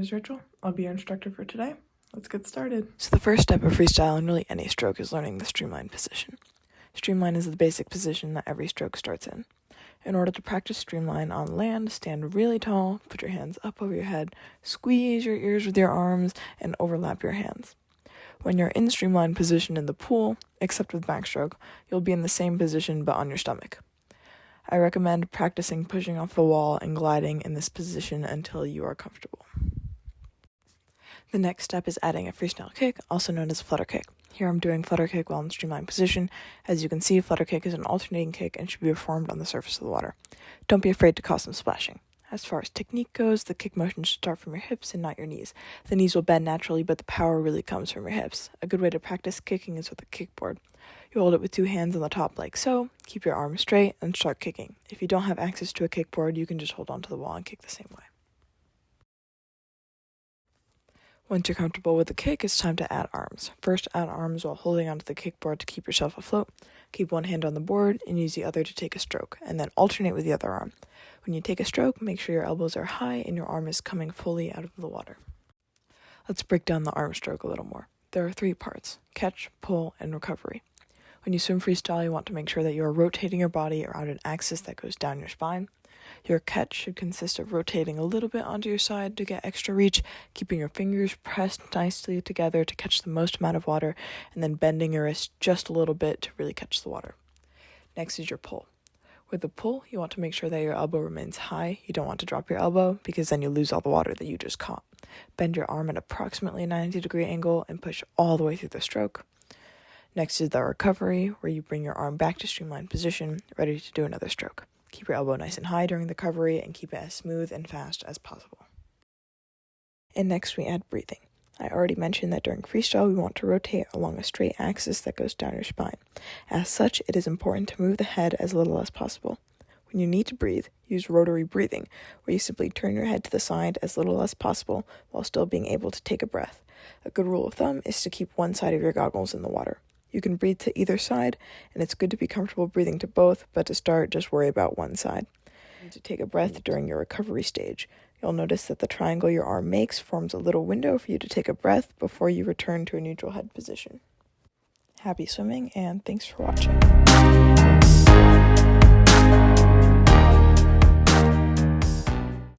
is Rachel. I'll be your instructor for today. Let's get started. So the first step of freestyle in really any stroke is learning the streamline position. Streamline is the basic position that every stroke starts in. In order to practice streamline on land, stand really tall, put your hands up over your head, squeeze your ears with your arms, and overlap your hands. When you're in streamline position in the pool, except with backstroke, you'll be in the same position but on your stomach. I recommend practicing pushing off the wall and gliding in this position until you are comfortable. The next step is adding a freestyle kick, also known as flutter kick. Here I'm doing flutter kick while in streamline position. As you can see, flutter kick is an alternating kick and should be performed on the surface of the water. Don't be afraid to cause some splashing. As far as technique goes, the kick motion should start from your hips and not your knees. The knees will bend naturally, but the power really comes from your hips. A good way to practice kicking is with a kickboard. You hold it with two hands on the top like so, keep your arms straight, and start kicking. If you don't have access to a kickboard, you can just hold onto the wall and kick the same way. Once you're comfortable with the kick, it's time to add arms. First, add arms while holding onto the kickboard to keep yourself afloat. Keep one hand on the board and use the other to take a stroke, and then alternate with the other arm. When you take a stroke, make sure your elbows are high and your arm is coming fully out of the water. Let's break down the arm stroke a little more. There are 3 parts: catch, pull, and recovery. When you swim freestyle, you want to make sure that you are rotating your body around an axis that goes down your spine. Your catch should consist of rotating a little bit onto your side to get extra reach, keeping your fingers pressed nicely together to catch the most amount of water, and then bending your wrist just a little bit to really catch the water. Next is your pull. With the pull, you want to make sure that your elbow remains high. You don't want to drop your elbow because then you lose all the water that you just caught. Bend your arm at approximately a 90-degree angle and push all the way through the stroke. Next is the recovery, where you bring your arm back to streamline position, ready to do another stroke. Keep your elbow nice and high during the recovery and keep it as smooth and fast as possible. And next we add breathing. I already mentioned that during freestyle we want to rotate along a straight axis that goes down your spine. As such, it is important to move the head as little as possible. When you need to breathe, use rotary breathing, where you simply turn your head to the side as little as possible while still being able to take a breath. A good rule of thumb is to keep one side of your goggles in the water. You can breathe to either side, and it's good to be comfortable breathing to both, but to start, just worry about one side. You need to take a breath during your recovery stage. You'll notice that the triangle your arm makes forms a little window for you to take a breath before you return to a neutral head position. Happy swimming, and thanks for watching.